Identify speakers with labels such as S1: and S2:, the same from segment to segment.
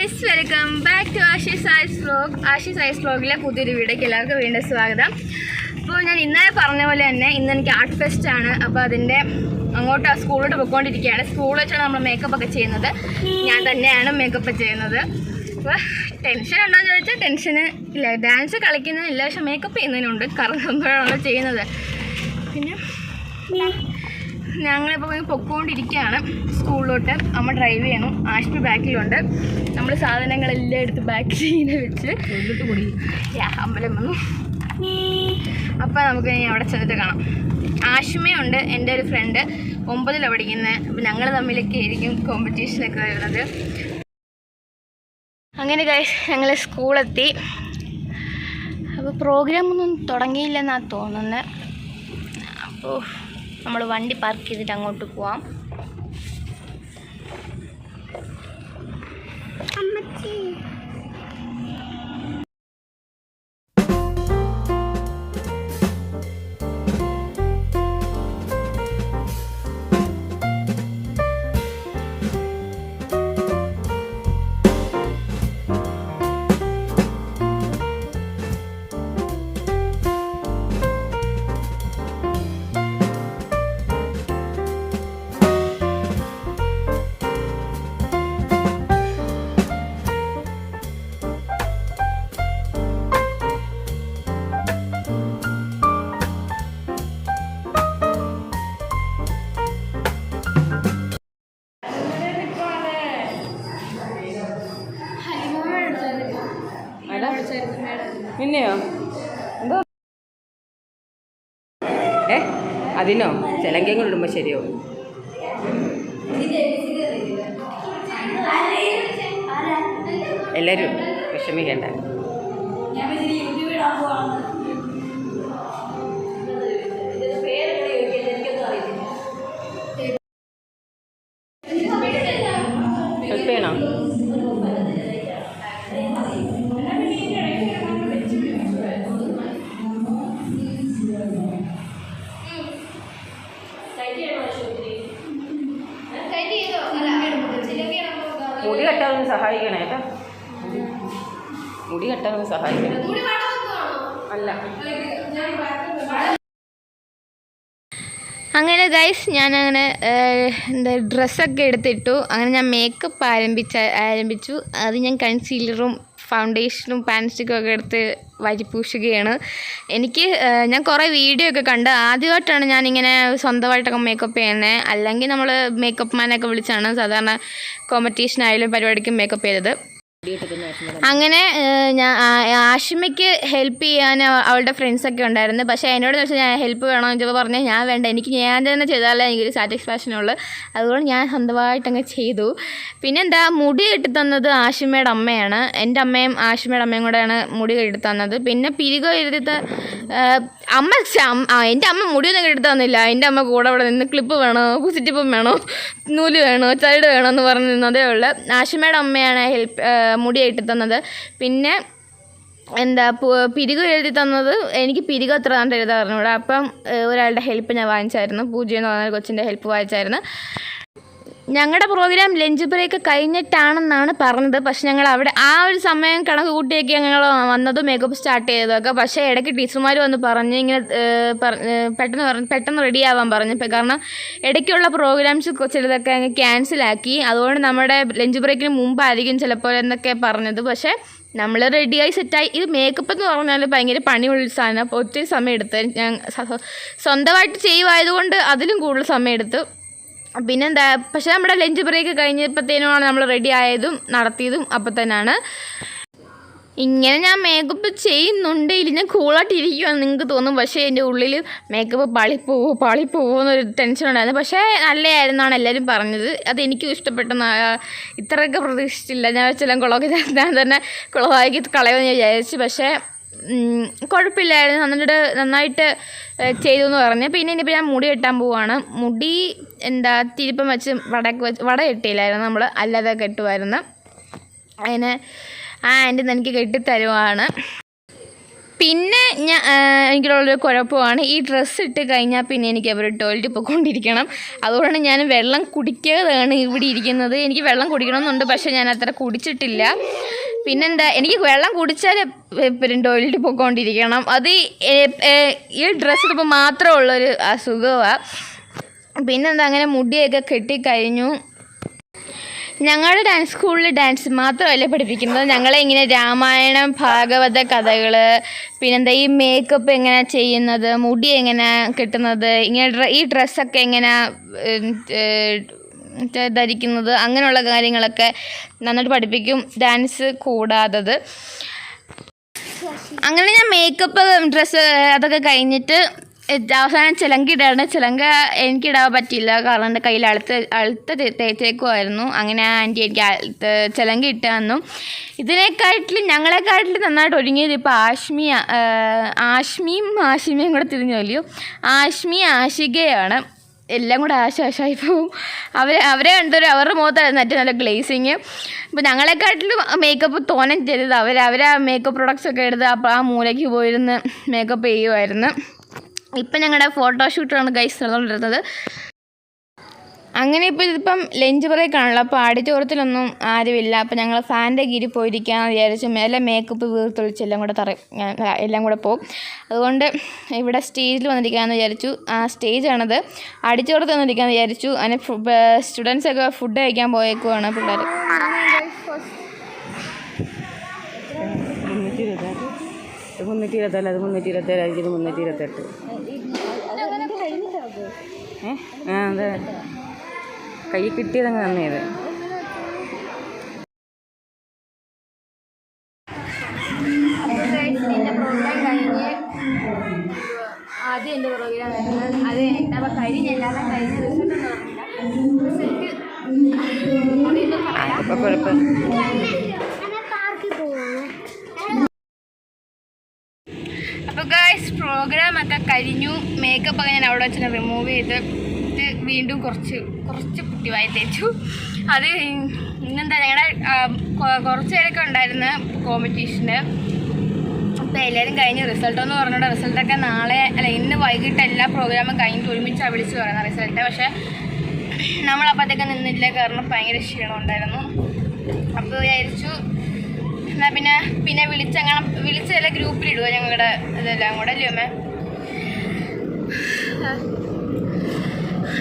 S1: Guys, welcome back to Ashi size vlog. Ashi size വ്ലോഗിലെ പുതിയൊരു വീഡിയോയ്ക്ക് എല്ലാവർക്കും വീണ്ടും സ്വാഗതം. അപ്പോൾ ഞാൻ ഇന്നലെ പറഞ്ഞ പോലെ തന്നെ ഇന്ന് എനിക്ക് ആർട്ട് ഫെസ്റ്റ് ആണ്. അപ്പോൾ അതിൻ്റെ അങ്ങോട്ട് സ്കൂളിലോട്ട് പോയിക്കൊണ്ടിരിക്കുകയാണ്. സ്കൂളിൽ വെച്ചാണ് നമ്മൾ മേക്കപ്പ് ഒക്കെ ചെയ്യുന്നത്. ഞാൻ തന്നെയാണ് മേക്കപ്പ് ചെയ്യുന്നത്. അപ്പോൾ ടെൻഷൻ ഉണ്ടോയെന്ന് ചോദിച്ചാൽ ടെൻഷന് ഇല്ല. ഡാൻസ് കളിക്കുന്നതിനില്ല, പക്ഷെ മേക്കപ്പ് ചെയ്യുന്നതിനുണ്ട്. കറങ്ങുമ്പോഴാണ് ചെയ്യുന്നത്. പിന്നെ ഞങ്ങളിപ്പോൾ പൊയ്ക്കൊണ്ടിരിക്കുകയാണ് സ്കൂളിലോട്ട്. അമ്മ ഡ്രൈവ് ചെയ്യണം, ആഷ്മി ബാക്കിലുണ്ട്. നമ്മൾ സാധനങ്ങളെല്ലാം എടുത്ത് ബാക്കിൽ ഇങ്ങനെ വെച്ച് അമ്പലം വന്നു. അപ്പോൾ നമുക്ക് ഇനി അവിടെ ചെന്നിട്ട് കാണാം. ആഷ്മയുണ്ട്, എൻ്റെ ഒരു ഫ്രണ്ട് 9ലാണ് പഠിക്കുന്നത്. അപ്പോൾ ഞങ്ങൾ തമ്മിലൊക്കെ ആയിരിക്കും കോമ്പറ്റീഷനൊക്കെ വരുന്നത്. അങ്ങനെ ഗൈസ്, ഞങ്ങൾ സ്കൂളെത്തി. അപ്പോൾ പ്രോഗ്രാമൊന്നും തുടങ്ങിയില്ലെന്നാണ് തോന്നുന്നത്. അപ്പോൾ നമ്മൾ വണ്ടി പാർക്ക് ചെയ്തിട്ട് അങ്ങോട്ട് പോവാം.
S2: പിന്നെയോ എന്തോ അതിനോ ചിലങ്കയും കൂടെ ഇടുമ്പോൾ ശരിയാവും. എല്ലാവരും വിഷമിക്കണ്ട. ഹെൽപ്പ് ചെയ്യണോ? മുടി കെട്ടാനൊന്ന് സഹായിക്കണേ കേട്ടോ. മുടി കെട്ടാനൊന്ന് സഹായിക്കണം. അല്ല
S1: അങ്ങനെ ഗൈസ്, ഞാനങ്ങനെ ഡ്രസ്സൊക്കെ എടുത്തിട്ടു. അങ്ങനെ ഞാൻ മേക്കപ്പ് ആരംഭിച്ചു. അത് ഞാൻ കൺസീലറും ഫൗണ്ടേഷനും പാൻസ്റ്റിക്കും ഒക്കെ എടുത്ത് വരിപൂശുകയാണ്. ഞാൻ കുറേ വീഡിയോ ഒക്കെ കണ്ട് ആദ്യമായിട്ടാണ് ഞാനിങ്ങനെ സ്വന്തമായിട്ടൊക്കെ മേക്കപ്പ് ചെയ്യുന്നത്. അല്ലെങ്കിൽ നമ്മൾ മേക്കപ്പ് മാനൊക്കെ വിളിച്ചാണ് സാധാരണ കോമ്പറ്റീഷനായാലും പരിപാടിക്കും മേക്കപ്പ് ചെയ്തത്. അങ്ങനെ ഞാൻ ആഷിമയ്ക്ക് ഹെൽപ്പ് ചെയ്യാൻ അവളുടെ ഫ്രണ്ട്സൊക്കെ ഉണ്ടായിരുന്നു. പക്ഷേ എന്നോട് ചോദിച്ചാൽ ഞാൻ ഹെൽപ്പ് വേണമെന്ന് ചോദിച്ചപ്പോൾ പറഞ്ഞാൽ ഞാൻ വേണ്ട, ഞാൻ തന്നെ ചെയ്താലേ എനിക്കൊരു സാറ്റിസ്ഫാക്ഷനുള്ളൂ. അതുകൊണ്ട് ഞാൻ സ്വന്തമായിട്ടങ്ങ് ചെയ്തു. പിന്നെന്താ, മുടി കെട്ടിത്തന്നത് ആഷിമയുടെ അമ്മയാണ്. എൻ്റെ അമ്മയും ആഷിമയുടെ അമ്മയും കൂടെയാണ് മുടി കെട്ടിത്തന്നത്. പിന്നെ പിരികോ എഴുതിത്ത എൻ്റെ അമ്മ മുടിയൊന്നും കെട്ടിത്തന്നില്ല. എൻ്റെ അമ്മ കൂടെ അവിടെ നിന്ന് ക്ലിപ്പ് വേണോ, കുസിറ്റിപ്പം വേണോ, നൂല് വേണോ, ചരട് വേണോ എന്ന് പറഞ്ഞ് നിന്നതേ ഉള്ളൂ. ആഷിമയുടെ അമ്മയാണ് മുടി കെട്ടി തന്നത്. പിന്നെ പിരികു എഴുതി തന്നത് എനിക്ക് പിരികു എത്ര കണ്ട് എഴുതാൻ പറഞ്ഞൂടെ. അപ്പം ഒരാളുടെ ഹെൽപ്പ് ഞാൻ വാങ്ങിച്ചായിരുന്നു. പൂജ എന്ന് പറഞ്ഞ കൊച്ചിൻ്റെ ഹെൽപ്പ് വാങ്ങിച്ചായിരുന്നു. ഞങ്ങളുടെ പ്രോഗ്രാം ലഞ്ച് ബ്രേക്ക് കഴിഞ്ഞിട്ടാണെന്നാണ് പറഞ്ഞത്. പക്ഷെ ഞങ്ങൾ അവിടെ ആ ഒരു സമയം കണക്ക് കൂട്ടിയൊക്കെ ഞങ്ങൾ വന്നതും മേക്കപ്പ് സ്റ്റാർട്ട് ചെയ്തതൊക്കെ. പക്ഷേ ഇടയ്ക്ക് ടീച്ചർമാർ വന്ന് പറഞ്ഞ് ഇങ്ങനെ പെട്ടെന്ന് റെഡി ആവാൻ പറഞ്ഞു. കാരണം ഇടയ്ക്കുള്ള പ്രോഗ്രാംസ് ചിലതൊക്കെ അങ്ങ് ക്യാൻസലാക്കി. അതുകൊണ്ട് നമ്മുടെ ലഞ്ച് ബ്രേക്കിന് മുമ്പായിരിക്കും ചിലപ്പോൾ എന്നൊക്കെ പറഞ്ഞത്. പക്ഷേ നമ്മൾ റെഡിയായി സെറ്റായി. ഇത് മേക്കപ്പ് എന്ന് പറഞ്ഞാൽ ഭയങ്കര പണിയുള്ള സാധനം. അപ്പോൾ ഒത്തിരി സമയം എടുത്ത് ഞാൻ സ്വന്തമായിട്ട് ചെയ്യുമായതുകൊണ്ട് അതിലും കൂടുതൽ സമയം എടുത്തു. പിന്നെന്താ, പക്ഷേ നമ്മുടെ ലഞ്ച് ബ്രേക്ക് കഴിഞ്ഞപ്പോഴത്തേനുമാണ് നമ്മൾ റെഡി ആയതും നടത്തിയതും അപ്പം തന്നെയാണ്. ഇങ്ങനെ ഞാൻ മേക്കപ്പ് ചെയ്യുന്നുണ്ട്, ഇല്ല ഞാൻ കൂളായിട്ട് ഇരിക്കുവാന്ന് നിങ്ങൾക്ക് തോന്നും. പക്ഷേ എൻ്റെ ഉള്ളിൽ മേക്കപ്പ് പാളിപ്പോവോ എന്നൊരു ടെൻഷൻ ഉണ്ടായിരുന്നു. പക്ഷേ നല്ലതായിരുന്നാണ് എല്ലാവരും പറഞ്ഞത്. അതെനിക്കും ഇഷ്ടപ്പെട്ടെന്ന്. ഇത്രയൊക്കെ പ്രതീക്ഷിച്ചില്ല. ഞാൻ വെച്ചെല്ലാം കുളമൊക്കെ ഞാൻ തന്നെ കുളമാക്കി കളയുമെന്ന് വിചാരിച്ചു. പക്ഷേ കുഴപ്പമില്ലായിരുന്നു. എന്നിട്ട് നന്നായിട്ട് ചെയ്തു എന്ന് പറഞ്ഞു. പിന്നെ ഇനിയിപ്പോൾ ഞാൻ മുടി കെട്ടാൻ പോവുകയാണ്. മുടി തിരുപ്പം വെച്ച് വട കെട്ടിയില്ലായിരുന്നു, നമ്മൾ അല്ലാതെ കെട്ടുമായിരുന്നു. അതിന് ആ ആൻറ്റി എനിക്ക് കെട്ടിത്തരുവാണ്. പിന്നെ എനിക്കുള്ളൊരു കുഴപ്പമാണ് ഈ ഡ്രസ്സ് ഇട്ട് കഴിഞ്ഞാൽ പിന്നെ എനിക്ക് അവർ ടോയ്ലറ്റിൽ പോയിക്കൊണ്ടിരിക്കണം. അതുകൊണ്ടാണ് ഞാൻ വെള്ളം കുടിക്കാതാണ് ഇവിടെ ഇരിക്കുന്നത്. എനിക്ക് വെള്ളം കുടിക്കണമെന്നുണ്ട്, പക്ഷേ ഞാൻ അത്ര കുടിച്ചിട്ടില്ല. പിന്നെന്താ, എനിക്ക് വെള്ളം കുടിച്ചാൽ പിന്നെ ടോയ്ലറ്റിൽ പോയിക്കൊണ്ടിരിക്കണം. അത് ഈ ഡ്രസ്സ് ഇടുമ്പോൾ മാത്രമുള്ളൊരു അസുഖമാണ്. പിന്നെന്താ, അങ്ങനെ മുടിയൊക്കെ കെട്ടിക്കഴിഞ്ഞു. ഞങ്ങളുടെ ഡാൻസ് സ്കൂളിൽ ഡാൻസ് മാത്രമല്ല പഠിപ്പിക്കുന്നത്, ഞങ്ങളെ ഇങ്ങനെ രാമായണം, ഭാഗവത കഥകൾ, പിന്നെന്താ ഈ മേക്കപ്പ് എങ്ങനെ ചെയ്യുന്നത്, മുടി എങ്ങനെ കെട്ടുന്നത്, ഇങ്ങനെ ഈ ഡ്രസ്സൊക്കെ എങ്ങനെ ധരിക്കുന്നത്, അങ്ങനെയുള്ള കാര്യങ്ങളൊക്കെ നന്നായിട്ട് പഠിപ്പിക്കും ഡാൻസ് കൂടാത്തത്. അങ്ങനെ ഞാൻ മേക്കപ്പ് ഡ്രസ്സ് അതൊക്കെ കഴിഞ്ഞിട്ട് അവസാനം ചിലങ്കിടാണ്. ചിലങ്ക എനിക്കിടാൻ പറ്റിയില്ല, കാരണം എൻ്റെ കയ്യിൽ അളുത്ത തേച്ചേക്കുമായിരുന്നു. അങ്ങനെ ആൻറ്റി എനിക്ക് ചിലങ്ക ഇട്ട് തന്നു. ഞങ്ങളെക്കാട്ടിലും നന്നായിട്ട് ഒരുങ്ങിയത് ഇപ്പോൾ ആഷ്മിയും കൂടെ തിരിഞ്ഞല്ലോ. ആഷികയാണ്. എല്ലാം കൂടെ ആശായി പോവും. അവരെ കണ്ടൊരു അവരുടെ മുഖത്തായിരുന്നു ഏറ്റവും നല്ല ഗ്ലേസിങ്. ഇപ്പോൾ ഞങ്ങളെക്കാട്ടിലും മേക്കപ്പ് തോനെ ചെയ്തത് അവരാ മേക്കപ്പ് പ്രൊഡക്ട്സ് ഒക്കെ എടുത്ത് അപ്പോൾ ആ മൂലയ്ക്ക് പോയിരുന്ന് മേക്കപ്പ് ചെയ്യുമായിരുന്നു. ഇപ്പം ഞങ്ങളുടെ ഫോട്ടോഷൂട്ടാണ് ഗൈസ് നടന്നുകൊണ്ടിരുന്നത്. അങ്ങനെ ഇതിപ്പം ലഞ്ച് ബ്രേക്കാണല്ലോ, അപ്പോൾ ആഡിറ്റോറിയത്തിലൊന്നും ആരുമില്ല. അപ്പോൾ ഞങ്ങൾ ഫാൻ്റെ കീഴിൽ പോയിരിക്കാമെന്ന് വിചാരിച്ചു. മേലെ മേക്കപ്പ് വീർത്തൊളിച്ച് എല്ലാം കൂടെ പോകും. അതുകൊണ്ട് ഇവിടെ സ്റ്റേജിൽ വന്നിരിക്കാമെന്ന് വിചാരിച്ചു. ആ സ്റ്റേജാണത്. ആഡിറ്റോറിയത്തിൽ വന്നിരിക്കാമെന്ന് വിചാരിച്ചു. അങ്ങനെ സ്റ്റുഡൻസൊക്കെ ഫുഡ് കഴിക്കാൻ പോയേക്കുവാണ് പിള്ളേർ.
S2: 327 അത് 327 ഇത് 328. അതെ, കൈ കിട്ടിയതങ്ങ് നന്നേത്.
S1: ആദ്യം എൻ്റെ പ്രോഗ്രാം അത് കഴിഞ്ഞപ്പോൾ കഴിഞ്ഞല്ലാതെ കഴിഞ്ഞ റിസൾട്ട്
S2: കുഴപ്പം.
S1: അപ്പോൾ ഗൈസ് പ്രോഗ്രാമൊക്കെ കഴിഞ്ഞു. മേക്കപ്പൊക്കെ ഞാൻ അവിടെ വെച്ച് റിമൂവ് ചെയ്തിട്ട് വീണ്ടും കുറച്ച് കുട്ടിവായി തേച്ചു. അത് ഇന്നെന്താ ഞങ്ങളുടെ കുറച്ച് പേരൊക്കെ ഉണ്ടായിരുന്നു കോമ്പറ്റീഷന്. അപ്പോൾ എല്ലാവരും കഴിഞ്ഞു. റിസൾട്ടെന്ന് പറഞ്ഞിട്ട് റിസൾട്ടൊക്കെ ഇന്ന് വൈകിട്ട് എല്ലാ പ്രോഗ്രാമും കഴിഞ്ഞിട്ട് ഒരുമിച്ചാണ് വിളിച്ച് പറയുന്നത് റിസൾട്ട്. പക്ഷേ നമ്മളപ്പോഴത്തേക്ക് നിന്നില്ല, കാരണം ഭയങ്കര ക്ഷീണം ഉണ്ടായിരുന്നു. അപ്പോൾ വിചാരിച്ചു എന്നാൽ പിന്നെ വിളിച്ചെല്ലാം ഗ്രൂപ്പിലിടുക ഞങ്ങളുടെ ഇതെല്ലാം കൂടെ അല്ലേ അമ്മേ.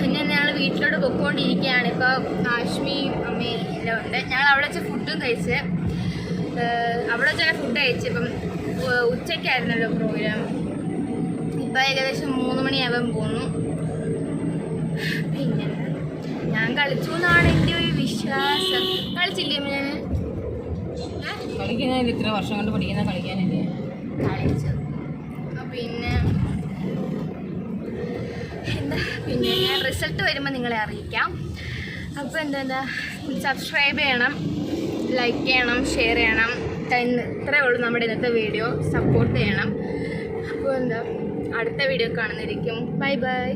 S1: പിന്നെ ഞങ്ങൾ വീട്ടിലോട്ട് പൊയ്ക്കൊണ്ടിരിക്കുകയാണ്. ഇപ്പോൾ ആഷ്മിയും അമ്മയും എല്ലാം ഉണ്ട്. ഞങ്ങൾ അവിടെ വെച്ച് ഫുഡും കഴിച്ച് ഫുഡ് കഴിച്ച് ഇപ്പം ഉച്ചയ്ക്കായിരുന്നല്ലോ പ്രോഗ്രാം. ഇപ്പം ഏകദേശം 3 മണിയാവാൻ പോകുന്നു. പിന്നെ ഞാൻ കളിച്ചു എന്നാണ് എൻ്റെ ഒരു വിശ്വാസം. കളിച്ചില്ലേ അമ്മ? ഞാൻ
S2: കളിക്കുന്നതിൽ ഇത്ര വർഷം കൊണ്ട് പഠിക്കുന്ന കളിക്കാനില്ലേ
S1: കളിച്ചു. പിന്നെ ഞാൻ റിസൾട്ട് വരുമ്പോൾ നിങ്ങളെ അറിയിക്കാം. അപ്പോൾ എന്താ സബ്സ്ക്രൈബ് ചെയ്യണം, ലൈക്ക് ചെയ്യണം, ഷെയർ ചെയ്യണം. ഇത്രയേ ഉള്ളൂ നമ്മുടെ ഇന്നത്തെ വീഡിയോ. സപ്പോർട്ട് ചെയ്യണം. അപ്പോൾ അടുത്ത വീഡിയോ കാണുന്നതായിരിക്കും. Bye bye.